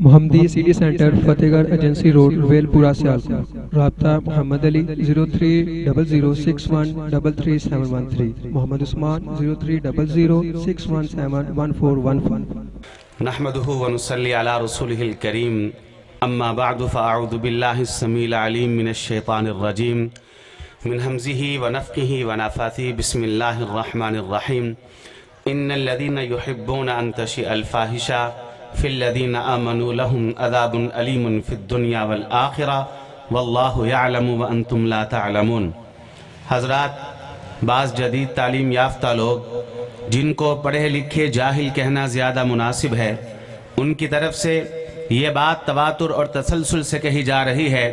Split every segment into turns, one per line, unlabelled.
محمدی city centre فتح گڑھ agency road well پورا سیالکوٹ۔ رابطہ محمد علی 030061337113، محمد عثمان 030061711415۔
نحمده ونصلي على رسوله الكريم، اما بعد فاعوذ بالله السميع العليم من الشيطان الرجيم من همزه ونفخه ونفاثه. بسم الله الرحمن الرحيم. ان الذين يحبون ان تشيء الفاحشة في الذين آمنوا لهم عذاب أليم في الدنيا والآخرة والله يعلم وأنتم لا تعلمون۔ حضرات، بعض جدید تعلیم یافتہ لوگ جن کو پڑھے لکھے جاہل کہنا زیادہ مناسب ہے، ان کی طرف سے یہ بات تواتر اور تسلسل سے کہی جا رہی ہے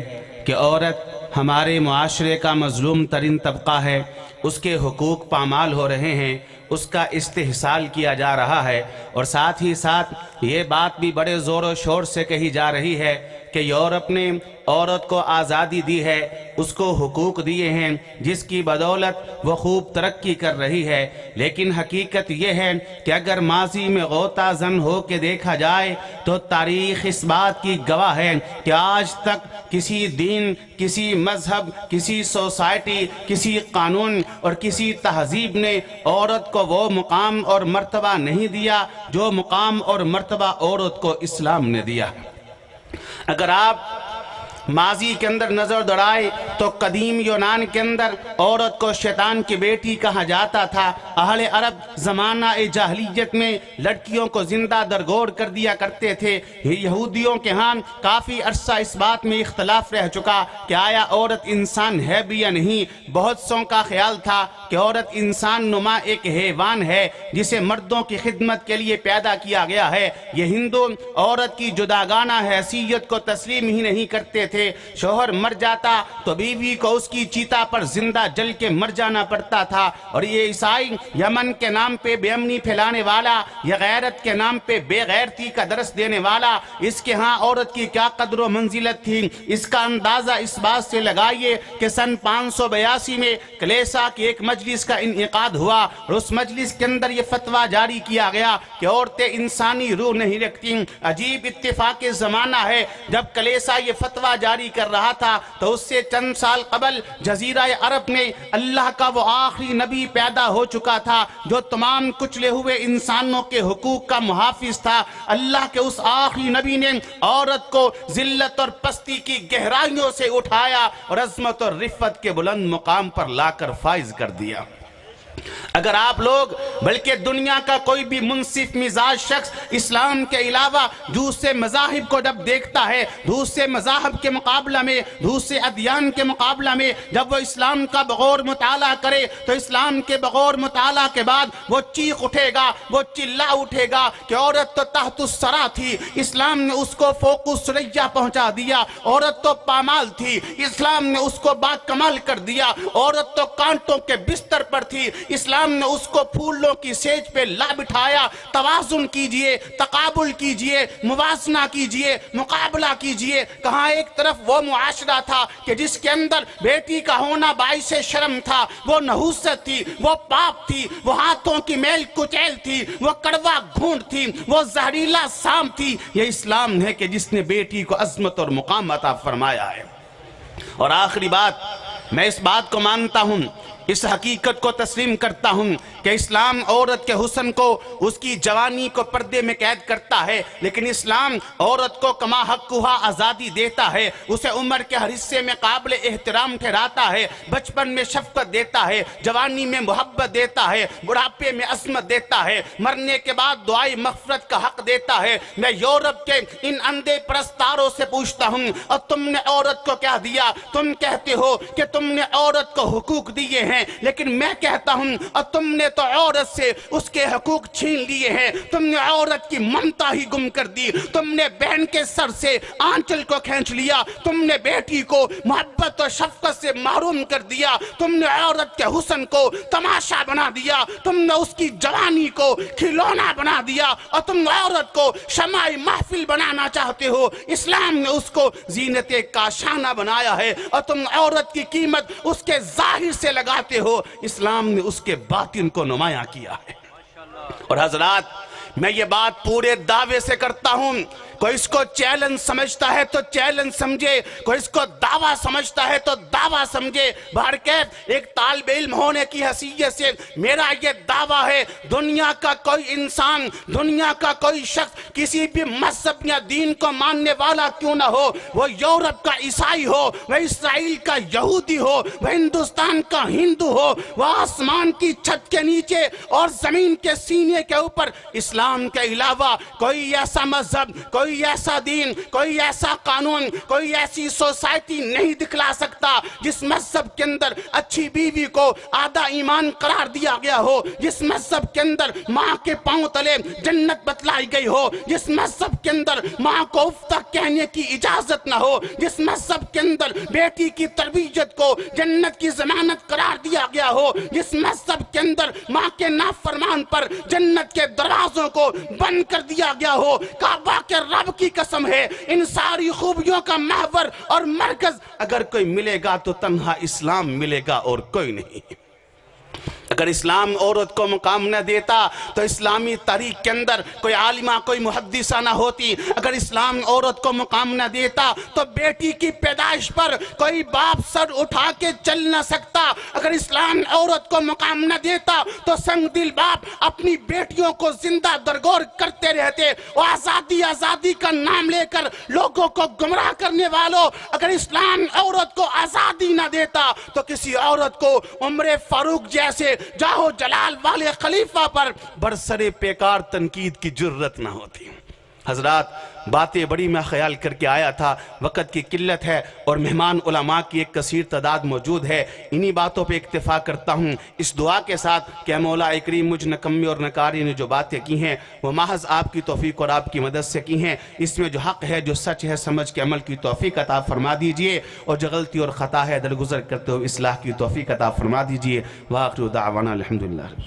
کہ عورت ہمارے معاشرے کا مظلوم ترین طبقہ ہے، اس کے حقوق پامال ہو رہے ہیں، اس کا استحصال کیا جا رہا ہے، اور ساتھ ہی ساتھ یہ بات بھی بڑے زور و شور سے کہی جا رہی ہے کہ یورپ نے عورت کو آزادی دی ہے، اس کو حقوق دیے ہیں، جس کی بدولت وہ خوب ترقی کر رہی ہے۔ لیکن حقیقت یہ ہے کہ اگر ماضی میں غوطہ زن ہو کے دیکھا جائے تو تاریخ اس بات کی گواہ ہے کہ آج تک کسی دین، کسی مذہب، کسی سوسائٹی، کسی قانون اور کسی تہذیب نے عورت کو وہ مقام اور مرتبہ نہیں دیا جو مقام اور مرتبہ عورت کو اسلام نے دیا۔ اگر آپ ماضی کے اندر نظر دوڑائے تو قدیم یونان کے اندر عورت کو شیطان کی بیٹی کہا جاتا تھا۔ اہل عرب زمانہ جاہلیت میں لڑکیوں کو زندہ درگور کر دیا کرتے تھے۔ یہودیوں کے ہاں کافی عرصہ اس بات میں اختلاف رہ چکا کہ آیا عورت انسان ہے بھی یا نہیں۔ بہت سوں کا خیال تھا کہ عورت انسان نما ایک حیوان ہے جسے مردوں کی خدمت کے لیے پیدا کیا گیا ہے۔ یہ ہندو عورت کی جداگانہ حیثیت کو تسلیم ہی نہیں کرتے تھے۔ شوہر مر جاتا تو بیوی کو اس کی چیتا پر زندہ جل کے مر جانا پڑتا تھا، اور یہ عیسائی یمن کے نام پہ بے امنی پھیلانے والا یا غیرت کے نام پہ بے غیرتی کا درس دینے والا، اس کے ہاں عورت کی کیا قدر و منزلت تھی، اس کا اندازہ اس بات سے لگائیے کہ سن 582 میں کلیسا کی ایک مجلس کا انعقاد ہوا، اور اس مجلس کے اندر یہ فتویٰ جاری کیا گیا کہ عورتیں انسانی روح نہیں رکھتی۔ عجیب اتفاق زمانہ ہے، جب کلیسا یہ فتویٰ جاری کر رہا تھا تو اس سے چند سال قبل جزیرہ عرب میں اللہ کا وہ آخری نبی پیدا ہو چکا تھا جو تمام کچلے ہوئے انسانوں کے حقوق کا محافظ تھا۔ اللہ کے اس آخری نبی نے عورت کو ذلت اور پستی کی گہرائیوں سے اٹھایا اور عظمت اور رفت کے بلند مقام پر لا کر فائز کر دیا۔ اگر آپ لوگ بلکہ دنیا کا کوئی بھی منصف مزاج شخص اسلام کے علاوہ دوسرے مذاہب کو جب دیکھتا ہے، دوسرے مذاہب کے مقابلہ میں، دوسرے ادیان کے مقابلہ میں جب وہ اسلام کا بغور مطالعہ کرے تو اسلام کے بغور مطالعہ کے بعد وہ چیخ اٹھے گا، وہ چلا اٹھے گا کہ عورت تو تحت الثری تھی، اسلام نے اس کو فوق الثریا پہنچا دیا۔ عورت تو پامال تھی، اسلام نے اس کو با کمال کر دیا۔ عورت تو کانٹوں کے بستر پر تھی، اسلام نے اس کو پھولوں کی سیج پہ لا بٹھایا۔ توازن کیجئے، تقابل کیجئے، موازنہ کیجئے، مقابلہ کیجئے۔ کہاں ایک طرف وہ معاشرہ تھا کہ جس کے اندر بیٹی کا ہونا باعث شرم تھا، وہ نحوست تھی، وہ پاپ تھی، وہ ہاتھوں کی میل کچیل تھی، وہ کڑوا گھونٹ تھی، وہ زہریلا سام تھی۔ یہ اسلام ہے کہ جس نے بیٹی کو عظمت اور مقام عطا فرمایا ہے۔ اور آخری بات، میں اس بات کو مانتا ہوں، اس حقیقت کو تسلیم کرتا ہوں کہ اسلام عورت کے حسن کو، اس کی جوانی کو پردے میں قید کرتا ہے، لیکن اسلام عورت کو کما حقھا آزادی دیتا ہے، اسے عمر کے ہر حصے میں قابل احترام ٹھہراتا ہے، بچپن میں شفقت دیتا ہے، جوانی میں محبت دیتا ہے، بڑھاپے میں عصمت دیتا ہے، مرنے کے بعد دعائے مغفرت کا حق دیتا ہے۔ میں یورپ کے ان اندھے پرستاروں سے پوچھتا ہوں، اور تم نے عورت کو کیا دیا؟ تم کہتے ہو کہ تم نے عورت کو حقوق دیے ہیں، لیکن میں کہتا ہوں اور تم نے تو عورت سے اس کے حقوق چھین لیے ہیں۔ تم نے عورت کی ممتا ہی گم کر دی، تم نے بہن کے سر سے آنچل کو کھینچ لیا، تم نے بیٹی کو محبت اور شفقت سے محروم کر دیا، تم نے عورت کے حسن کو تماشا بنا دیا، تم نے اس کی جوانی کو کھلونا بنا دیا، اور تم عورت کو شمع محفل بنانا چاہتے ہو۔ اسلام نے اس کو زینت کاشانہ بنایا ہے، اور تم عورت کی قیمت اس کے ظاہر سے لگاتے ہو، اسلام نے اس کے باطن کو نمایاں کیا ہے۔ اور حضرات، میں یہ بات پورے دعوے سے کرتا ہوں، کوئی اس کو چیلنج سمجھتا ہے تو چیلنج سمجھے، کوئی اس کو دعویٰ سمجھتا ہے تو دعویٰ سمجھے۔ بہرکیف ایک طالب علم ہونے کی حیثیت سے میرا یہ دعویٰ ہے، دنیا کا کوئی انسان، دنیا کا کوئی شخص کسی بھی مذہب یا دین کو ماننے والا کیوں نہ ہو، وہ یورپ کا عیسائی ہو، وہ اسرائیل کا یہودی ہو، وہ ہندوستان کا ہندو ہو، وہ آسمان کی چھت کے نیچے اور زمین کے سینے کے اوپر اسلام کے علاوہ کوئی ایسا مذہب، کوئی ایسا دین، کوئی ایسا قانون، کوئی ایسی سوسائٹی نہیں دکھلا سکتا جس مذہب کے اندر اچھی بیوی کو آدھا ایمان قرار دیا گیا ہو، جس مذہب کے اندر ماں کے پاؤں تلے جنت بتلائی گئی ہو، جس مذہب کے اندر ماں کو اف تک کہنے کی اجازت نہ ہو، جس مذہب کے اندر بیٹی کی تربیت کو جنت کی ضمانت قرار دیا گیا ہو، جس مذہب کے اندر ماں کے نافرمان پر جنت کے دروازوں کو بند کر دیا گیا ہو۔ کعبہ کے رب کی قسم ہے، ان ساری خوبیوں کا محور اور مرکز اگر کوئی ملے گا تو تنہا اسلام ملے گا اور کوئی نہیں۔ اگر اسلام عورت کو مقام نہ دیتا تو اسلامی تاریخ کے اندر کوئی عالمہ، کوئی محدثہ نہ ہوتی۔ اگر اسلام عورت کو مقام نہ دیتا تو بیٹی کی پیدائش پر کوئی باپ سر اٹھا کے چل نہ سکتا۔ اگر اسلام عورت کو مقام نہ دیتا تو سنگ دل باپ اپنی بیٹیوں کو زندہ درگور کرتے رہتے۔ وہ آزادی آزادی کا نام لے کر لوگوں کو گمراہ کرنے والوں، اگر اسلام عورت کو آزادی نہ دیتا تو کسی عورت کو عمر فاروق جیسے جاہو جلال والے خلیفہ پر برسر پیکار تنقید کی جرت نہ ہوتی۔ حضرات، باتیں بڑی میں خیال کر کے آیا تھا، وقت کی قلت ہے اور مہمان علماء کی ایک کثیر تعداد موجود ہے، انہی باتوں پہ اکتفا کرتا ہوں اس دعا کے ساتھ کہ اے مولا کریم مجھ نکمی اور نکاری نے جو باتیں کی ہیں وہ محض آپ کی توفیق اور آپ کی مدد سے کی ہیں، اس میں جو حق ہے، جو سچ ہے، سمجھ کے عمل کی توفیق عطا فرما دیجئے، اور جو غلطی اور خطا ہے درگزر کرتے ہوئے اصلاح کی توفیق عطا فرما دیجئے۔ وآخر دعوانا الحمدللہ۔